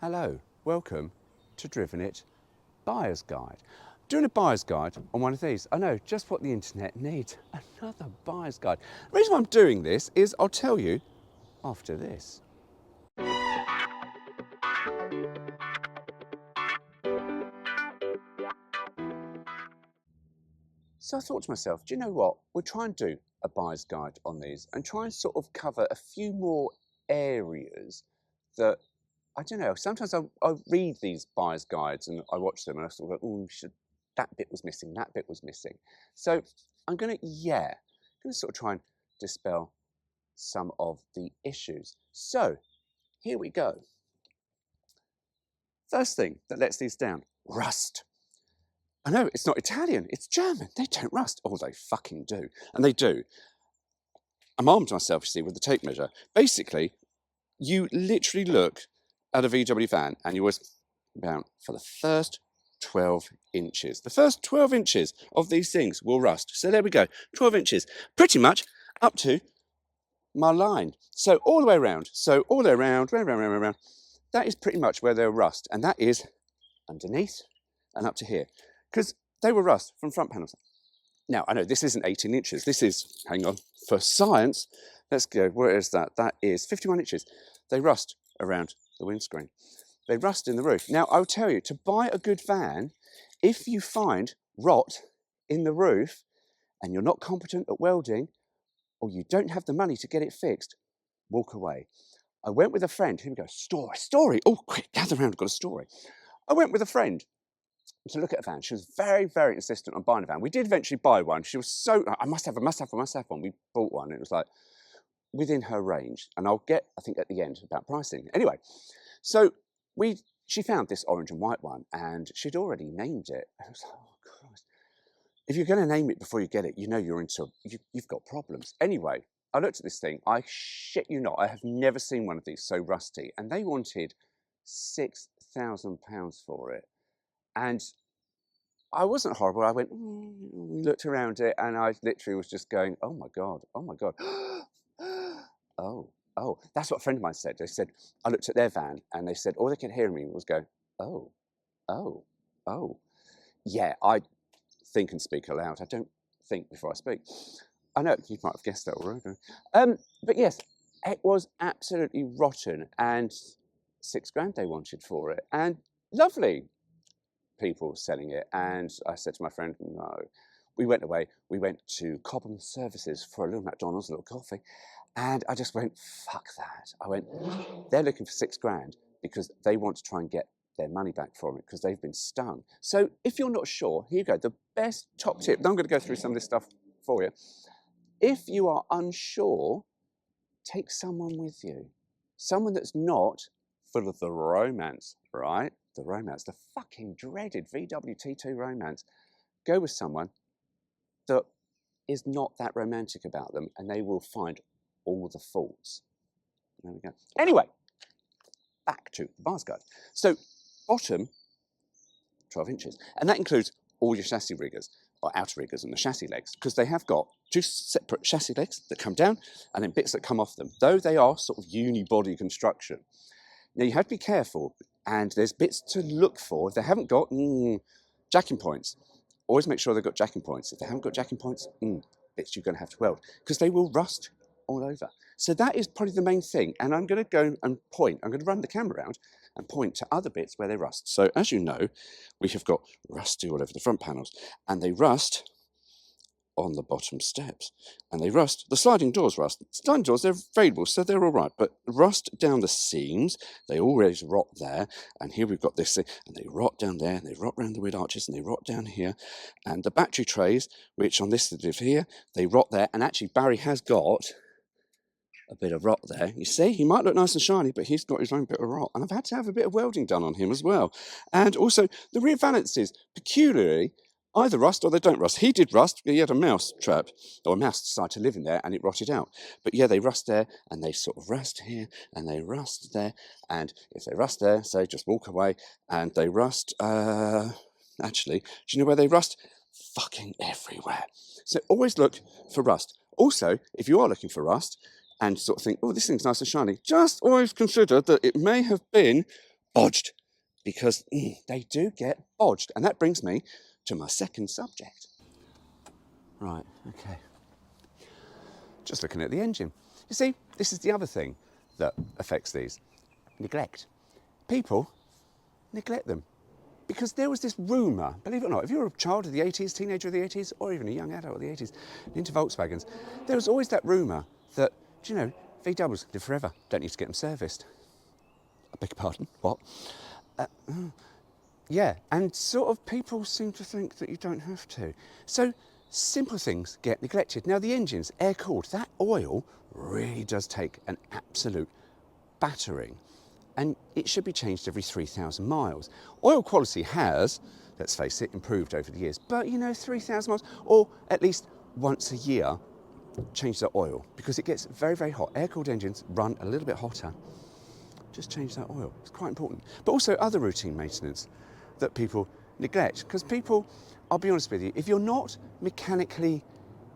Hello, welcome to Driven It Buyer's Guide. Doing a buyer's guide on one of these. I know, just what the internet needs, another buyer's guide. The reason why I'm doing this is I'll tell you after this. So I thought to myself, do you know what? We'll try and do a buyer's guide on these and try and sort of cover a few more areas that, I don't know, sometimes I read these buyer's guides and I watch them and I sort of go, oh, that bit was missing, that bit was missing. So I'm going to sort of try and dispel some of the issues. So here we go. First thing that lets these down, rust. I know, it's not Italian, it's German. They don't rust. Oh, they fucking do. And they do. I'm armed myself, you see, with the tape measure. Basically, you literally look at a VW van and you always down for the first 12 inches. The first 12 inches of these things will rust. So there we go, 12 inches, pretty much up to my line. So all the way around, round. That is pretty much where they'll rust. And that is underneath and up to here. Because they will rust from front panels. Now, I know this isn't 18 inches. This is, hang on, for science, let's go, where is that? That is 51 inches. They rust around the windscreen. They rust in the roof. Now, I'll tell you, to buy a good van, if you find rot in the roof and you're not competent at welding or you don't have the money to get it fixed, walk away. I went with a friend. Here we go, story. Oh, quick, gather round, I've got a story. I went with a friend to look at a van. She was very, very insistent on buying a van. We did eventually buy one. She was so, I must have one. We bought one. It was like within her range. And I'll get, I think, at the end about pricing. Anyway, so she found this orange and white one and she'd already named it. And I was like, oh, Christ. If you're going to name it before you get it, you know you've got problems. Anyway, I looked at this thing. I shit you not, I have never seen one of these so rusty. And they wanted £6,000 for it. And I wasn't horrible. I went, we looked around it and I literally was just going, oh my God. Oh, that's what a friend of mine said. They said, I looked at their van and they said, all they could hear me was go, oh. Yeah, I think and speak aloud. I don't think before I speak. I know, you might have guessed that already. But yes, it was absolutely rotten and £6,000 they wanted for it. And lovely people selling it. And I said to my friend, no. We went away. We went to Cobham Services for a little McDonald's, a little coffee. And I just went, fuck that. I went, they're looking for £6,000 because they want to try and get their money back from it because they've been stung. So if you're not sure, here you go. The best top tip. Now I'm going to go through some of this stuff for you. If you are unsure, take someone with you. Someone that's not full of the romance, right? The romance, the fucking dreaded VW T2 romance. Go with someone that is not that romantic about them and they will find all the faults. There we go. Anyway, back to the buyer's guide. So bottom, 12 inches. And that includes all your chassis riggers or outer riggers and the chassis legs because they have got two separate chassis legs that come down and then bits that come off them, though they are sort of unibody construction. Now you have to be careful and there's bits to look for. If they haven't got jacking points, always make sure they've got jacking points. If they haven't got jacking points, bits you're going to have to weld because they will rust all over. So that is probably the main thing. And I'm going to go and point. I'm going to run the camera around and point to other bits where they rust. So as you know, we have got rusty all over the front panels and they rust on the bottom steps and they rust, the sliding doors rust. Sliding doors, they're variable, so they're all right, but rust down the seams, they always rot there. And here we've got this thing and they rot down there and they rot around the wheel arches and they rot down here. And the battery trays, which on this here, they rot there. And actually Barry has got a bit of rot there. You see, he might look nice and shiny, but he's got his own bit of rot. And I've had to have a bit of welding done on him as well. And also the rear valances, peculiarly, either rust or they don't rust. He did rust. He had a mouse trap, or a mouse decided to live in there and it rotted out. But yeah, they rust there and they sort of rust here and they rust there. And if they rust there, say just walk away and they rust, actually, do you know where they rust? Fucking everywhere. So always look for rust. Also, if you are looking for rust and sort of think, oh, this thing's nice and shiny, just always consider that it may have been bodged, because they do get bodged. And that brings me to my second subject. Right, okay. Just looking at the engine. You see, this is the other thing that affects these. Neglect. People neglect them. Because there was this rumour, believe it or not, if you're a child of the 80s, teenager of the 80s, or even a young adult of the 80s, into Volkswagens, there was always that rumour that, do you know, VWs live forever, don't need to get them serviced. I beg your pardon, what? Yeah, and sort of people seem to think that you don't have to. So simple things get neglected. Now the engines, air-cooled, that oil really does take an absolute battering. And it should be changed every 3,000 miles. Oil quality has, let's face it, improved over the years. But, you know, 3,000 miles, or at least once a year, change the oil, because it gets very, very hot. Air-cooled engines run a little bit hotter. Just change that oil. It's quite important. But also other routine maintenance that people neglect. Because people, I'll be honest with you, if you're not mechanically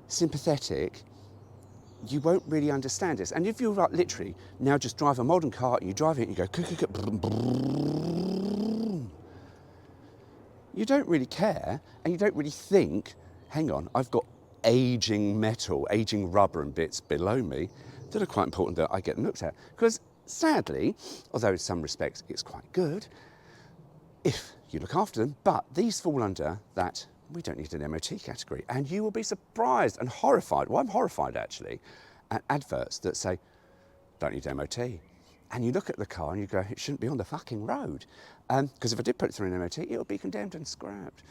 sympathetic, you won't really understand this. And if you like literally now just drive a modern car and you drive it and you go, you don't really care, and you don't really think, hang on, I've got aging metal, aging rubber and bits below me that are quite important that I get looked at. Because sadly, although in some respects it's quite good, if you look after them, but these fall under that we don't need an MOT category. And you will be surprised and horrified, well, I'm horrified actually, at adverts that say, don't need MOT. And you look at the car and you go, it shouldn't be on the fucking road. Because if I did put it through an MOT, it would be condemned and scrapped.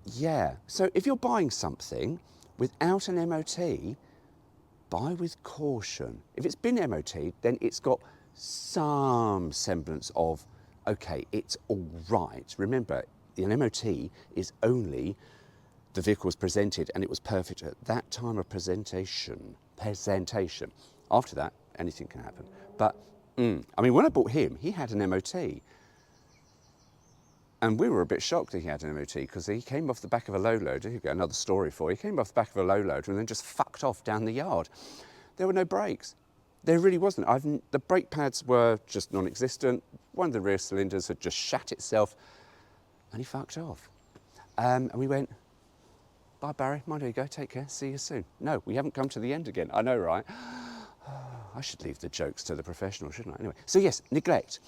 Yeah, so if you're buying something without an MOT, buy with caution. If it's been MOT'd, then it's got some semblance of, okay, it's all right. Remember, an MOT is only the vehicle was presented and it was perfect at that time of presentation. After that, anything can happen. But, I mean, when I bought him, he had an MOT. And we were a bit shocked that he had an MOT because he came off the back of a low loader. Here we go, another story for you. He came off the back of a low loader and then just fucked off down the yard. There were no brakes. There really wasn't. The brake pads were just non-existent. One of the rear cylinders had just shat itself. And he fucked off. And we went, bye Barry, mind where you go, take care, see you soon. No, we haven't come to the end again. I know, right? I should leave the jokes to the professionals, shouldn't I? Anyway, so yes, neglect.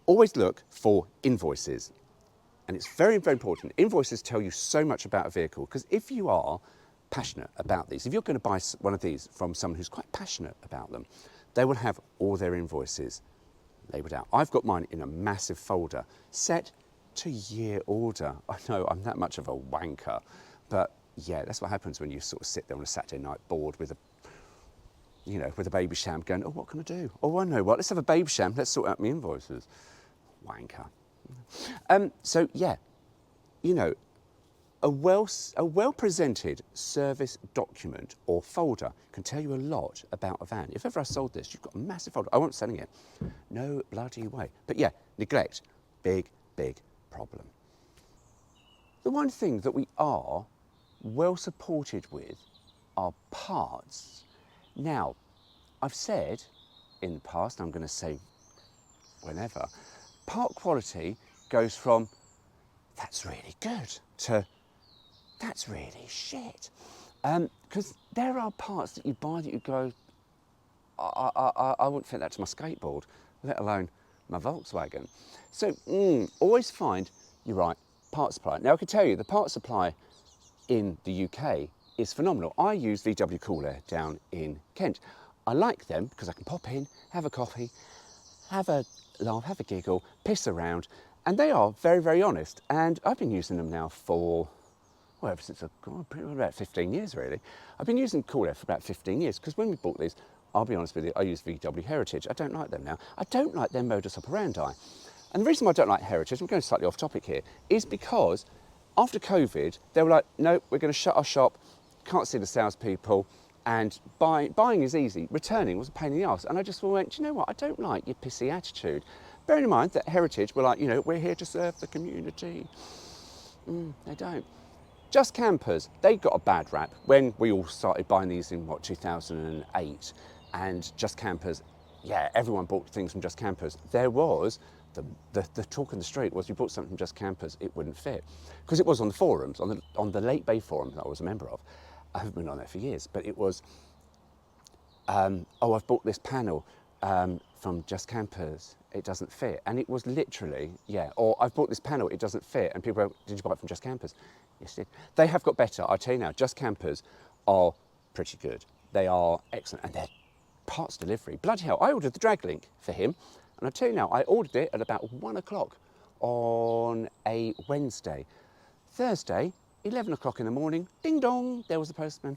Always look for invoices. And it's very, very important. Invoices tell you so much about a vehicle, because if you are passionate about these, if you're going to buy one of these from someone who's quite passionate about them, they will have all their invoices labelled out. I've got mine in a massive folder, set to year order. I know I'm that much of a wanker, but yeah, that's what happens when you sort of sit there on a Saturday night bored with a baby sham going, oh, what can I do? Oh, I know what, let's have a baby sham, let's sort out my invoices. Wanker. So yeah, you know, a well-presented service document or folder can tell you a lot about a van. If ever I sold this, you've got a massive folder. I won't selling it. No bloody way. But yeah, neglect, big, big problem. The one thing that we are well supported with are parts. Now, I've said in the past, I'm going to say whenever, part quality goes from that's really good to that's really shit. Because there are parts that you buy that you go, I wouldn't fit that to my skateboard, let alone my Volkswagen. So always find your right part supply. Now I can tell you the part supply in the UK is phenomenal. I use VW Cool Air down in Kent. I like them because I can pop in, have a coffee, have a laugh, have a giggle, piss around, and they are very, very honest. And I've been using them now for, well, ever since about 15 years really. I've been using Cool Air for about 15 years because when we bought these, I'll be honest with you, I use VW Heritage. I don't like them now. I don't like their modus operandi. And the reason why I don't like Heritage, I'm going slightly off topic here, is because after COVID, they were like, no, we're going to shut our shop, can't see the salespeople, and buying is easy. Returning was a pain in the arse. And I just went, do you know what? I don't like your pissy attitude. Bearing in mind that Heritage were like, you know, we're here to serve the community. They don't. Just Campers, they got a bad rap when we all started buying these in, 2008. And Just Campers yeah, everyone bought things from Just Campers. There was, the talk in the street was you bought something from Just Campers, it wouldn't fit. Because it was on the forums, on the Late Bay forum that I was a member of. I haven't been on there for years, but it was, oh, I've bought this panel from Just Campers, it doesn't fit. And it was literally, yeah, or I've bought this panel, it doesn't fit. And people go, did you buy it from Just Campers? Yes, I did. They have got better, I tell you now, Just Campers are pretty good. They are excellent, and they're parts delivery. Bloody hell, I ordered the drag link for him, and I tell you now, I ordered it at about 1 o'clock on a Wednesday. Thursday, 11 o'clock in the morning, ding dong, there was the postman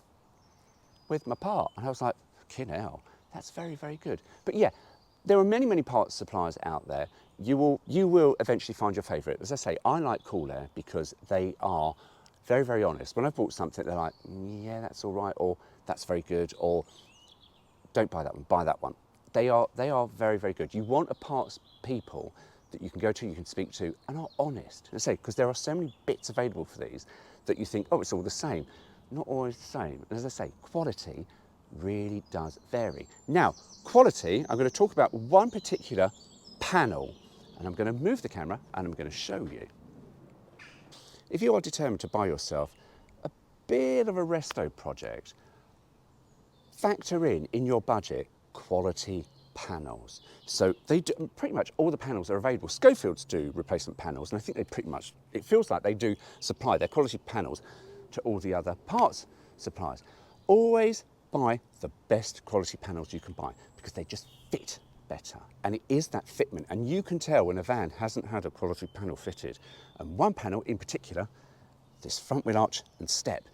with my part. And I was like, fucking hell, that's very, very good. But yeah, there are many, many parts suppliers out there. You will eventually find your favourite. As I say, I like Cool Air because they are very, very honest. When I've bought something, they're like, yeah, that's all right, or that's very good, or don't buy that one, buy that one. They are very, very good. You want a parts people that you can go to, you can speak to, and are honest. And say, because there are so many bits available for these that you think, oh, it's all the same. Not always the same. And as I say, quality really does vary. Now, quality, I'm going to talk about one particular panel, and I'm going to move the camera and I'm going to show you. If you are determined to buy yourself a bit of a resto project, factor in your budget quality panels. So they do, pretty much all the panels are available. Schofields do replacement panels, and I think they pretty much, it feels like they do supply their quality panels to all the other parts suppliers. Always buy the best quality panels you can buy because they just fit better. And it is that fitment, and you can tell when a van hasn't had a quality panel fitted. And one panel in particular, this front wheel arch and step.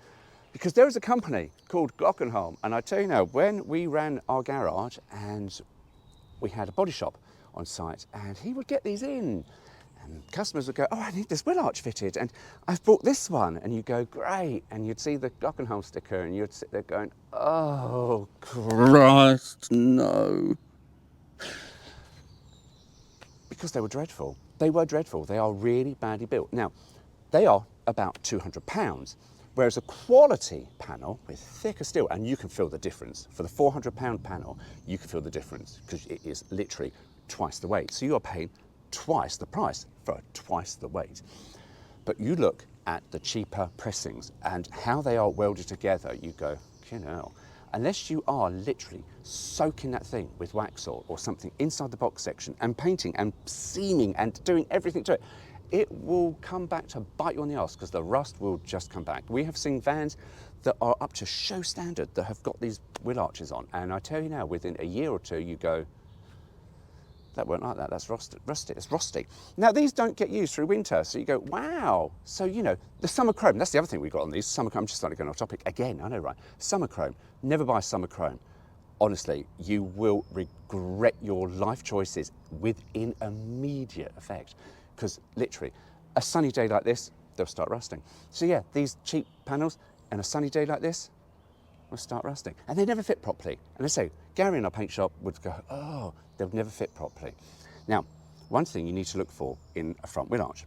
Because there is a company called Glockenholm, and I tell you now, when we ran our garage and we had a body shop on site, and he would get these in, and customers would go, oh, I need this wheel arch fitted, and I've bought this one, and you go, great, and you'd see the Glockenholm sticker, and you'd sit there going, oh, Christ, no. Because they were dreadful. They were dreadful. They are really badly built. Now, they are about £200. Whereas a quality panel with thicker steel, and you can feel the difference. For the £400 panel, you can feel the difference because it is literally twice the weight. So you are paying twice the price for twice the weight. But you look at the cheaper pressings and how they are welded together, you go, you know, unless you are literally soaking that thing with wax or something inside the box section and painting and seaming and doing everything to it, it will come back to bite you on the arse because the rust will just come back. We have seen vans that are up to show standard that have got these wheel arches on, and I tell you now, within a year or two, you go, that weren't like that, that's rusty, it's rusty. Now, these don't get used through winter, so you go, wow. So, you know, the summer chrome, that's the other thing we've got on these, summer chrome, I'm just starting to go off topic again, I know, right? Summer chrome, never buy summer chrome. Honestly, you will regret your life choices within immediate effect. Because literally, a sunny day like this, they'll start rusting. So yeah, these cheap panels and a sunny day like this will start rusting. And they never fit properly. And I say, Gary in our paint shop would go, oh, they would never fit properly. Now, one thing you need to look for in a front wheel arch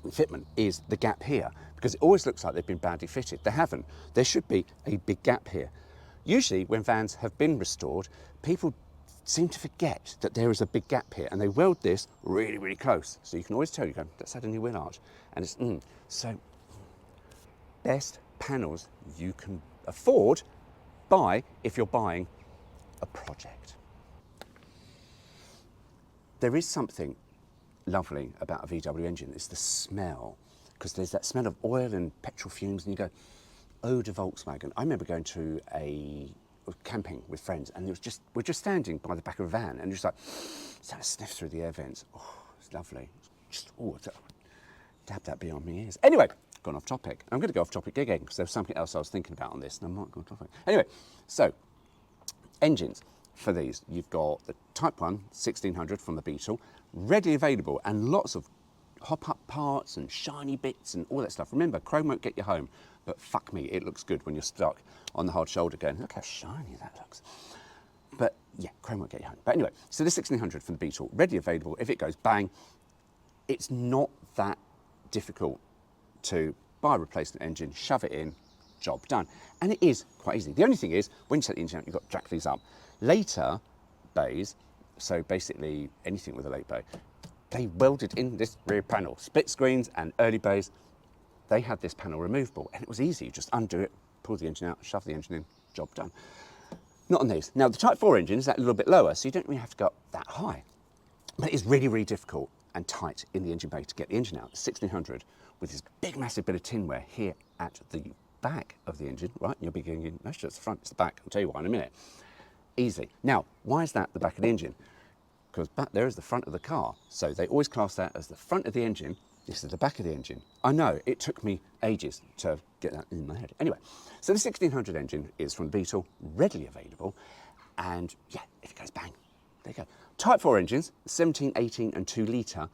fitment is the gap here, because it always looks like they've been badly fitted. They haven't. There should be a big gap here. Usually when vans have been restored, people seem to forget that there is a big gap here, and they weld this really, really close. So you can always tell, you go, let's add a new wheel arch. And it's, so best panels you can afford, buy if you're buying a project. There is something lovely about a VW engine, it's the smell, because there's that smell of oil and petrol fumes, and you go, oh, de Volkswagen. I remember going to a camping with friends, and we're just standing by the back of a van, and just like, kind of sniff through the air vents. Oh, it's lovely. Just, oh, dab that beyond my ears. Anyway, gone off topic. I'm going to go off topic again, because there was something else I was thinking about on this, and I'm not going off topic. Anyway, so, engines for these. You've got the Type 1 1600 from the Beetle, readily available, and lots of hop-up parts and shiny bits and all that stuff. Remember, chrome won't get you home, but fuck me, it looks good when you're stuck on the hard shoulder going, look how shiny that looks. But yeah, chrome won't get you home. But anyway, so the 1600 from the Beetle, readily available. If it goes bang, it's not that difficult to buy a replacement engine, shove it in, job done. And it is quite easy. The only thing is, when you set the engine out, you've got to jack these up. Later, bays, so basically anything with a late bay, they welded in this rear panel. Split screens and early bays, they had this panel removable, and it was easy. You just undo it, pull the engine out, shove the engine in, job done. Not on these. Now, the Type 4 engine is that a little bit lower, so you don't really have to go up that high. But it's really, really difficult and tight in the engine bay to get the engine out. The 1600 with this big, massive bit of tinware here at the back of the engine, right? You'll be going, no, it's the front, it's the back. I'll tell you why in a minute. Easy. Now, why is that the back of the engine? Because back there is the front of the car. So they always class that as the front of the engine. This is the back of the engine. I know, it took me ages to get that in my head. Anyway, so the 1600 engine is from Beetle, readily available. And yeah, if it goes bang, there you go. Type 4 engines, 17, 18 and 2 litre,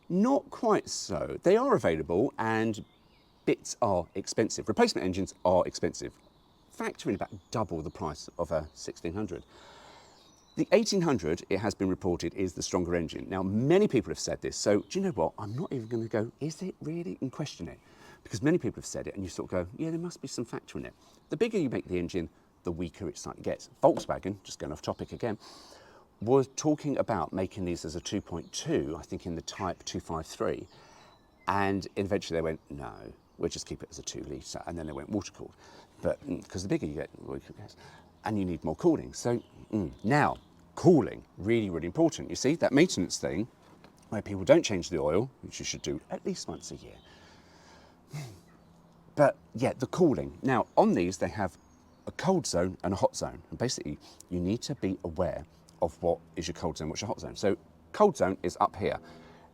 not quite so. They are available and bits are expensive. Replacement engines are expensive. Factor in about double the price of a 1600. The 1800, it has been reported, is the stronger engine. Now, many people have said this, so do you know what? I'm not even going to go, is it really, and question it. Because many people have said it, and you sort of go, yeah, there must be some factor in it. The bigger you make the engine, the weaker it slightly gets. Volkswagen, just going off topic again, was talking about making these as a 2.2, I think in the Type 253, and eventually they went, no, we'll just keep it as a 2 litre, and then they went water-cooled. But because the bigger you get, the weaker it gets, and you need more cooling. So now, cooling, really, really important. You see, that maintenance thing, where people don't change the oil, which you should do at least once a year. But yeah, the cooling. Now, on these, they have a cold zone and a hot zone. And basically, you need to be aware of what is your cold zone, what's your hot zone. So cold zone is up here,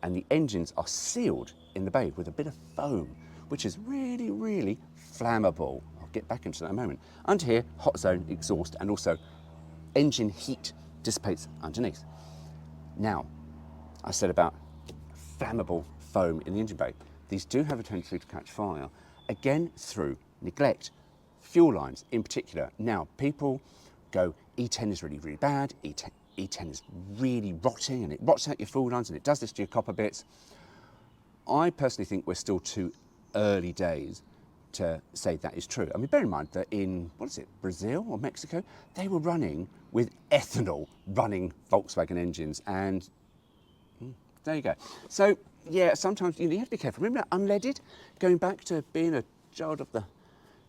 and the engines are sealed in the bay with a bit of foam, which is really, really flammable. I'll get back into that in a moment. Under here, hot zone, exhaust, and also engine heat dissipates underneath. Now, I said about flammable foam in the engine bay. These do have a tendency to catch fire, again, through neglect. Fuel lines in particular. Now, people go, E10 is really, really bad, E10 is really rotting, and it rots out your fuel lines, and it does this to your copper bits. I personally think we're still too early days to say that is true. I mean, bear in mind that in, what is it, Brazil or Mexico, they were running with ethanol running Volkswagen engines, and there you go. So, yeah, sometimes you have to be careful. Remember that unleaded? Going back to being a child of the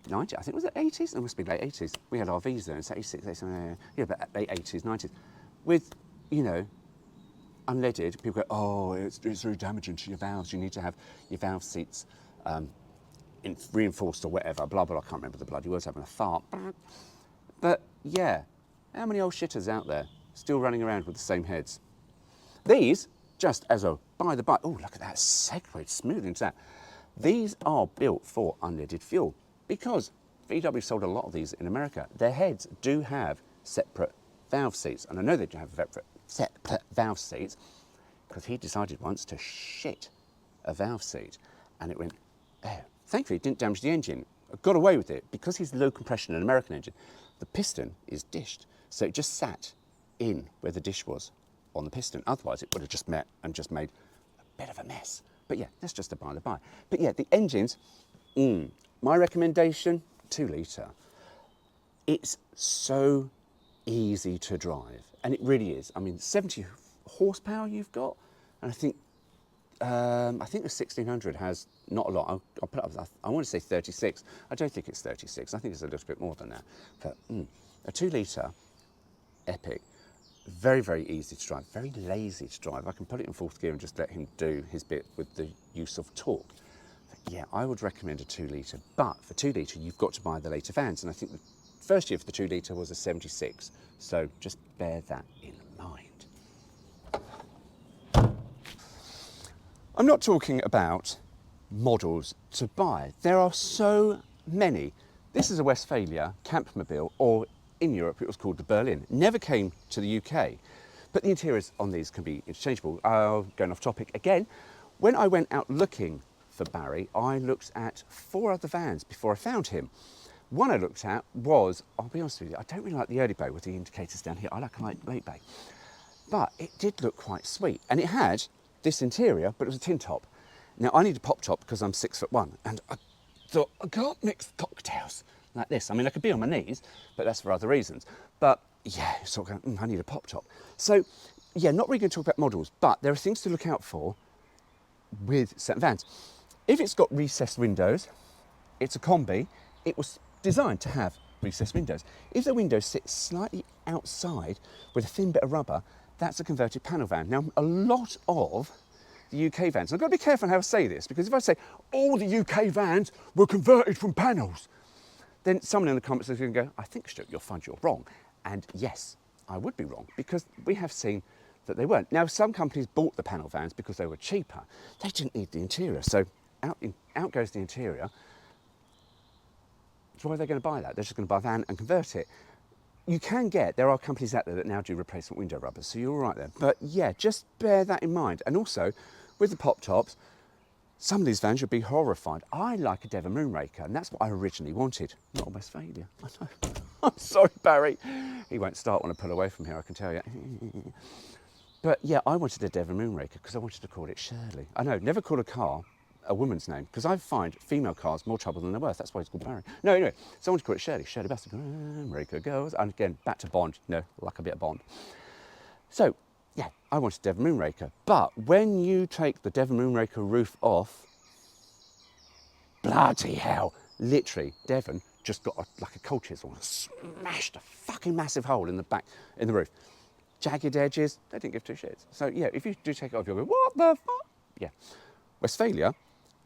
90s, I think, was it 80s? It must be late 80s. We had RVs there, it's 86, 87, yeah, but late 80s, 90s. With, you know, unleaded, people go, oh, it's very damaging to your valves. You need to have your valve seats reinforced or whatever, blah, blah, I can't remember the bloody words, having a fart. But yeah, how many old shitters out there still running around with the same heads? These, just as a by the by, oh, look at that, segued smooth into that. These are built for unleaded fuel because VW sold a lot of these in America. Their heads do have separate valve seats, and I know they do have separate valve seats because he decided once to shit a valve seat, and it went there. Thankfully, it didn't damage the engine. I got away with it because he's low compression, an American engine. The piston is dished, so it just sat in where the dish was on the piston. Otherwise, it would have just met and just made a bit of a mess. But yeah, that's just a by the by. But yeah, the engines, my recommendation, 2 litre. It's so easy to drive, and it really is. I mean, 70 horsepower you've got, and I think the 1600 has not a lot. I'll put up, I want to say 36. I don't think it's 36. I think it's a little bit more than that. But a 2 litre epic, very, very easy to drive, very lazy to drive. I can put it in 4th gear and just let him do his bit with the use of torque. But yeah, I would recommend a 2 litre, but for 2 litre, you've got to buy the later vans. And I think the first year for the 2 litre was a 76. So just bear that in mind. I'm not talking about models to buy. There are so many. This is a Westphalia Campmobile, or in Europe it was called the Berlin. Never came to the UK, but the interiors on these can be interchangeable. Going off topic again, when I went out looking for Barry, I looked at 4 other vans before I found him. One I looked at was, I'll be honest with you, I don't really like the early bay with the indicators down here. I like a late bay. But it did look quite sweet, and it had this interior, but it was a tin top. Now, I need a pop top because I'm 6'1", and I thought, I can't mix cocktails like this. I mean, I could be on my knees, but that's for other reasons. But yeah, sort of going, I need a pop top. So, yeah, not really going to talk about models, but there are things to look out for with certain vans. If it's got recessed windows, it's a combi, it was designed to have recessed windows. If the windows sit slightly outside with a thin bit of rubber, that's a converted panel van. Now, a lot of the UK vans, and I've got to be careful how I say this, because if I say all the UK vans were converted from panels, then someone in the comments is going to go, I think, Stuart, you'll find you're wrong. And yes, I would be wrong, because we have seen that they weren't. Now, some companies bought the panel vans because they were cheaper. They didn't need the interior, so out goes the interior. So why are they going to buy that? They're just going to buy a van and convert it. There are companies out there that now do replacement window rubbers, so you're all right there. But yeah, just bear that in mind. And also, with the pop tops, some of these vans you'll be horrified. I like a Devon Moonraker, and that's what I originally wanted. Not a Westphalia. I know. I'm sorry, Barry. He won't start when I pull away from here, I can tell you. But yeah, I wanted a Devon Moonraker because I wanted to call it Shirley. I know, never call a car a woman's name, because I find female cars more trouble than they're worth. That's why it's called Barry. No, anyway, so I wanted to call it Shirley. Shirley Bassett, Moonraker girls. And again, back to Bond. No, like a bit of Bond. So, yeah, I wanted Devon Moonraker. But when you take the Devon Moonraker roof off, bloody hell, literally, Devon just got like a cold chisel and smashed a fucking massive hole in the back, in the roof. Jagged edges, they didn't give two shits. So yeah, if you do take it off, you'll go, what the fuck? Yeah. Westphalia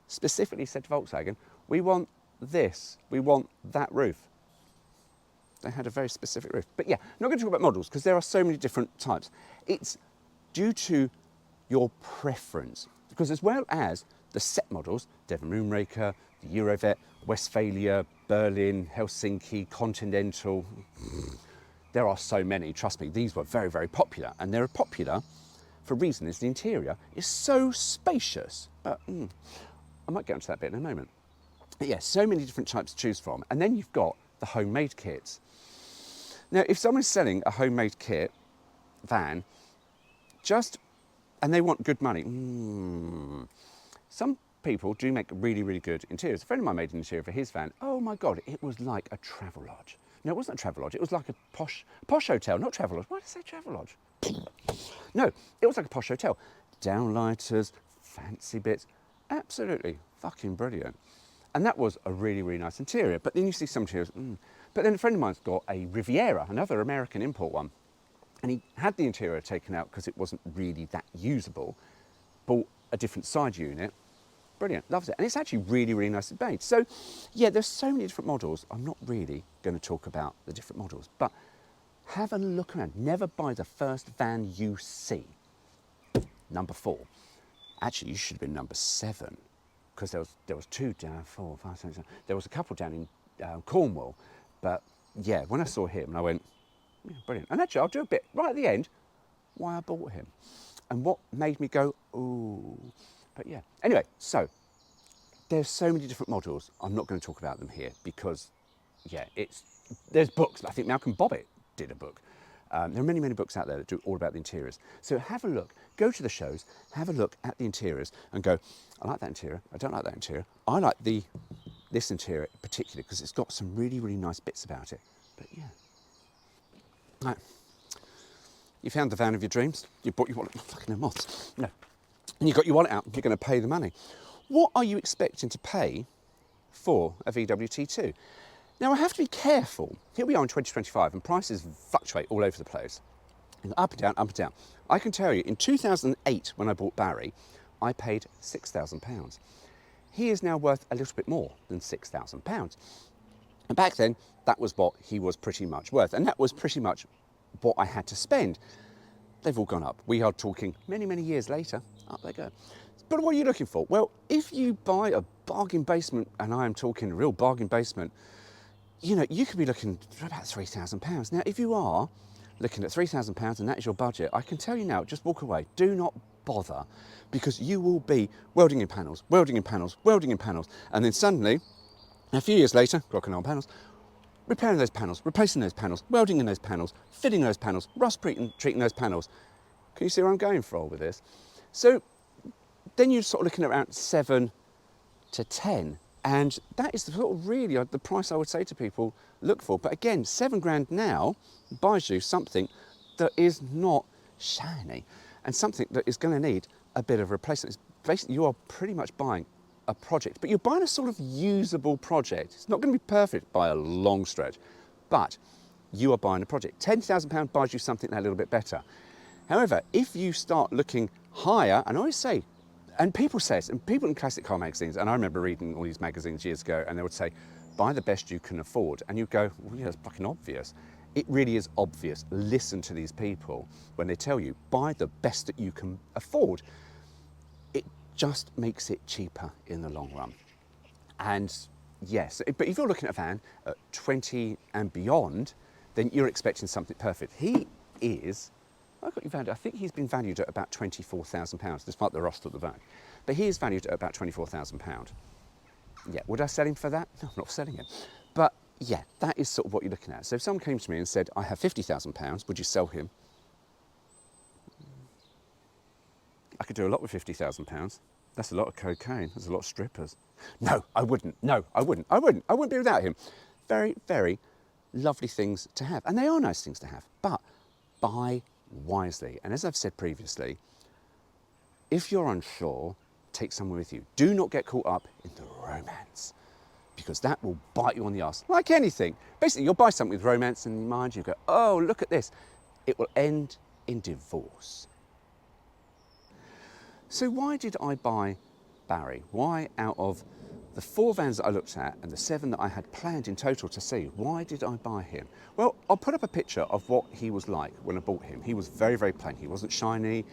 specifically said to Volkswagen, we want this, we want that roof. They had a very specific roof. But yeah, not going to talk about models because there are so many different types. It's due to your preference, because as well as the set models, Devon Moonraker, the Eurovet, Westphalia, Berlin, Helsinki, Continental, there are so many, trust me, these were very, very popular. And they're popular for reason is the interior is so spacious. But I might get onto that bit in a moment. But yeah, so many different types to choose from. And then you've got the homemade kits. Now, if someone's selling a homemade kit van, and they want good money, some people do make really, really good interiors. A friend of mine made an interior for his van. Oh my God, it was like a travel lodge. No, it wasn't a travel lodge. It was like a posh hotel, not travel lodge. Why did I say travel lodge? No, it was like a posh hotel. Downlighters, fancy bits. Absolutely fucking brilliant. And that was a really, really nice interior. But then you see some interiors, But then a friend of mine's got a Riviera, another American import one. And he had the interior taken out because it wasn't really that usable. Bought a different side unit. Brilliant, loves it. And it's actually really, really nicely made. So, yeah, there's so many different models. I'm not really going to talk about the different models, but have a look around. Never buy the first van you see. Number 4. Actually, you should have been number 7, because there was 2 down, 4, 5, 6, 7. There was a couple down in Cornwall. But, yeah, when I saw him, I went, yeah, brilliant. And actually, I'll do a bit right at the end why I bought him. And what made me go, ooh. But yeah, anyway, so there's so many different models. I'm not going to talk about them here because, yeah, there's books. I think Malcolm Bobbitt did a book. There are many, many books out there that do all about the interiors. So have a look, go to the shows, have a look at the interiors and go, I like that interior, I don't like that interior. I like this interior in particular because it's got some really, really nice bits about it. But yeah. Right. You found the van of your dreams. You bought your wallet. Fucking no moths. No. And you got your wallet out. You're going to pay the money. What are you expecting to pay for a VW T2? Now, I have to be careful. Here we are in 2025, and prices fluctuate all over the place. Up and down, up and down. I can tell you, in 2008, when I bought Barry, I paid £6,000. He is now worth a little bit more than £6,000. And back then, that was what he was pretty much worth. And that was pretty much what I had to spend. They've all gone up. We are talking many, many years later. Up they go. But what are you looking for? Well, if you buy a bargain basement, and I am talking a real bargain basement, you know, you could be looking for about £3,000. Now, if you are looking at £3,000 and that is your budget, I can tell you now, just walk away. Do not bother, because you will be welding in panels, welding in panels, welding in panels, and then suddenly, a few years later, crocking on panels, repairing those panels, replacing those panels, welding in those panels, fitting those panels, rust treating those panels. Can you see where I'm going for with this? So then you're sort of looking at around 7 to 10 And that is the sort of really the price I would say to people look for. But again, £7 now buys you something that is not shiny and something that is going to need a bit of replacement. It's basically, you are pretty much buying a project, but you're buying a sort of usable project. It's not going to be perfect by a long stretch, but you are buying a project. £10,000 buys you something a little bit better. However, if you start looking higher, and I always say, and people say it, and people in classic car magazines, and I remember reading all these magazines years ago, and they would say, buy the best you can afford. And you go, well, yeah, that's fucking obvious. It really is obvious. Listen to these people when they tell you, buy the best that you can afford. It just makes it cheaper in the long run. And yes, but if you're looking at a van at 20 and beyond, then you're expecting something perfect. He is, I got you valued, I think he's been valued at about £24,000, despite the rust of the van. But he is valued at about £24,000. Yeah, would I sell him for that? No, I'm not selling him. But yeah, that is sort of what you're looking at. So if someone came to me and said, I have £50,000, would you sell him? I could do a lot with £50,000. That's a lot of cocaine. That's a lot of strippers. No, I wouldn't. No, I wouldn't. I wouldn't. I wouldn't be without him. Very, very lovely things to have. And they are nice things to have. But buy wisely. And as I've said previously, if you're unsure, take someone with you. Do not get caught up in the romance, because that will bite you on the arse. Like anything. Basically, you'll buy something with romance in your mind. You go, oh, look at this. It will end in divorce. So why did I buy Barry? Why, out of the 4 vans that I looked at and the 7 that I had planned in total to see, why did I buy him? Well, I'll put up a picture of what he was like when I bought him. He was very, very plain. He wasn't shiny.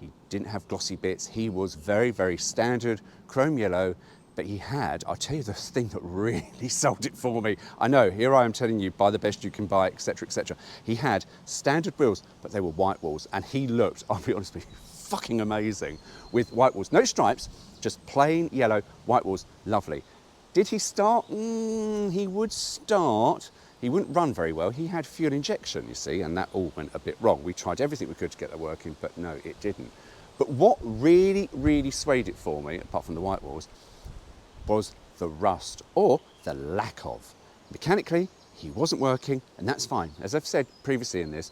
He didn't have glossy bits. He was very, very standard, chrome yellow. But he had, I'll tell you the thing that really sold it for me. I know, here I am telling you, buy the best you can buy, etc., etc. He had standard wheels, but they were white wheels. And he looked, I'll be honest with you, fucking amazing with white wheels. No stripes, just plain yellow white wheels. Lovely. Did he start? He would start. He wouldn't run very well. He had fuel injection, you see, and that all went a bit wrong. We tried everything we could to get that working, but no, it didn't. But what really, really swayed it for me, apart from the white wheels, was the rust, or the lack of. Mechanically, he wasn't working, and that's fine. As I've said previously in this,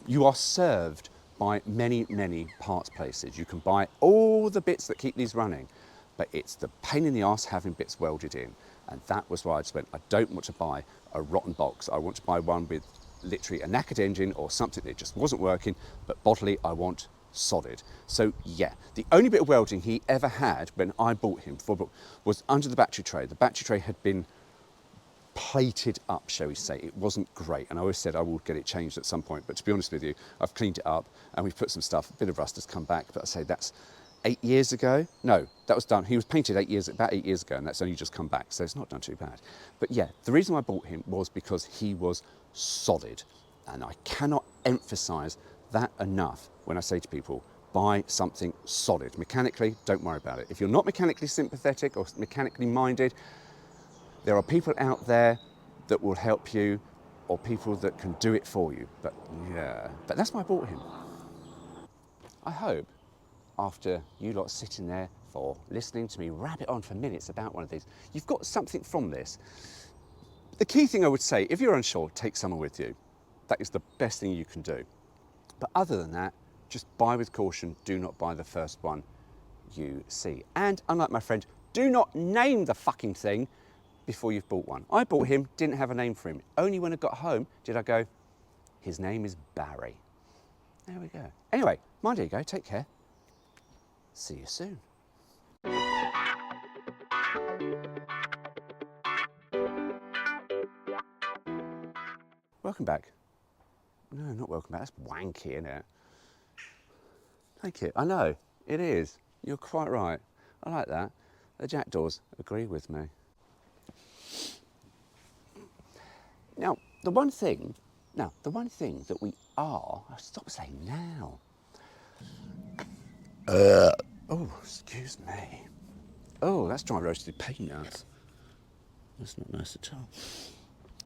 you are served by many, many parts places. You can buy all the bits that keep these running, but it's the pain in the arse having bits welded in. And that was why I just went, I don't want to buy a rotten box. I want to buy one with literally a knackered engine or something that just wasn't working, but bodily I want solid. So yeah, the only bit of welding he ever had when I bought him was under the battery tray. The battery tray had been plated up, shall we say. It wasn't great, and I always said I would get it changed at some point, but to be honest with you, I've cleaned it up and we've put some stuff. A bit of rust has come back, but I say that's 8 years ago. No, that was done. He was painted about 8 years ago, and that's only just come back, so it's not done too bad. But yeah, the reason I bought him was because he was solid, and I cannot emphasize that enough when I say to people, buy something solid. Mechanically, don't worry about it. If you're not mechanically sympathetic or mechanically minded, there are people out there that will help you, or people that can do it for you. But yeah, but that's why I bought him. I hope after you lot sitting there for listening to me rabbit on for minutes about one of these, you've got something from this. The key thing I would say, if you're unsure, take someone with you. That is the best thing you can do. But other than that, just buy with caution. Do not buy the first one you see. And unlike my friend, do not name the fucking thing before you've bought one. I bought him, didn't have a name for him. Only when I got home did I go, his name is Barry. There we go. Anyway, mind you go, take care. See you soon. Welcome back. No, not welcome back. That's wanky, isn't it? Thank you. I know, it is. You're quite right. I like that. The jackdaws agree with me. Now, the one thing that we are, stop saying now. Oh, excuse me. Oh, that's dry roasted peanuts. That's not nice at all.